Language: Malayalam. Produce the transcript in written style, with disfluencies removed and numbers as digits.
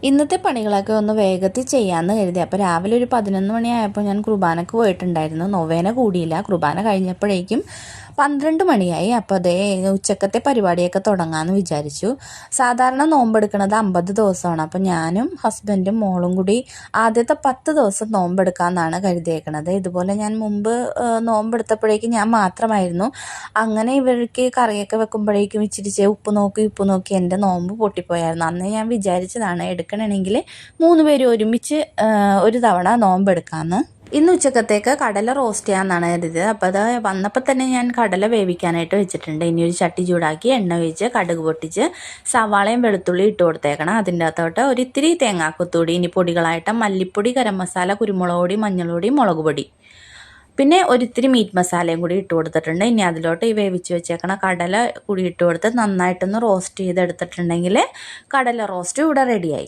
ഇന്നത്തെ പണികളൊക്കെ ഒന്ന് വേഗത്തിൽ ചെയ്യാമെന്ന് കരുതി. അപ്പോൾ രാവിലെ ഒരു 11 മണിയായപ്പോൾ ഞാൻ കുർബാനക്ക് പോയിട്ടുണ്ടായിരുന്നു. നൊവേന കൂടിയില്ല. കുർബാന കഴിഞ്ഞപ്പോഴേക്കും 12 മണിയായി. അപ്പോൾ അതേ ഉച്ചക്കത്തെ പരിപാടിയൊക്കെ തുടങ്ങാമെന്ന് വിചാരിച്ചു. സാധാരണ നോമ്പെടുക്കുന്നത് 50 ദിവസമാണ്. അപ്പോൾ ഞാനും ഹസ്ബൻഡും മോളും കൂടി ആദ്യത്തെ 10 ദിവസം നോമ്പെടുക്കാമെന്നാണ് കരുതിയേക്കണത്. ഇതുപോലെ ഞാൻ മുമ്പ് നോമ്പെടുത്തപ്പോഴേക്കും ഞാൻ മാത്രമായിരുന്നു. അങ്ങനെ ഇവർക്ക് കറിയൊക്കെ വെക്കുമ്പോഴേക്കും ഇച്ചിരി ഉപ്പ് നോക്കി എൻ്റെ നോമ്പ് പൊട്ടിപ്പോയായിരുന്നു. അന്ന് ഞാൻ വിചാരിച്ചതാണ് എടുക്കണമെങ്കിൽ 3 പേര് ഒരുമിച്ച് ഒരു തവണ നോമ്പെടുക്കാമെന്ന്. ഇന്ന് ഉച്ചക്കത്തേക്ക് കടല റോസ്റ്റ് ചെയ്യാമെന്നാണ് കരുതിയത്. അപ്പോൾ അത് വന്നപ്പോൾ തന്നെ ഞാൻ കടല വേവിക്കാനായിട്ട് വെച്ചിട്ടുണ്ട്. ഇനി ഒരു ചട്ടി ചൂടാക്കി എണ്ണ ഒഴിച്ച് കടുക് പൊട്ടിച്ച് സവാളയും വെളുത്തുള്ളി ഇട്ട് കൊടുത്തേക്കണം. അതിൻ്റെ അകത്തോട്ട് ഒരിത്തിരി തേങ്ങാക്കൊത്തൂടി, ഇനി പൊടികളായിട്ട് മല്ലിപ്പൊടി, ഗരം മസാല, കുരുമുളക് പൊടി, മഞ്ഞൾപ്പൊടി, മുളക് പൊടി, പിന്നെ ഒരിത്തിരി മീറ്റ് മസാലയും കൂടി ഇട്ട് കൊടുത്തിട്ടുണ്ട്. ഇനി അതിലോട്ട് ഈ വേവിച്ച് വെച്ചേക്കണ കടല കൂടി ഇട്ട് കൊടുത്ത് നന്നായിട്ടൊന്ന് റോസ്റ്റ് ചെയ്തെടുത്തിട്ടുണ്ടെങ്കിൽ കടല റോസ്റ്റ് ഇവിടെ റെഡിയായി.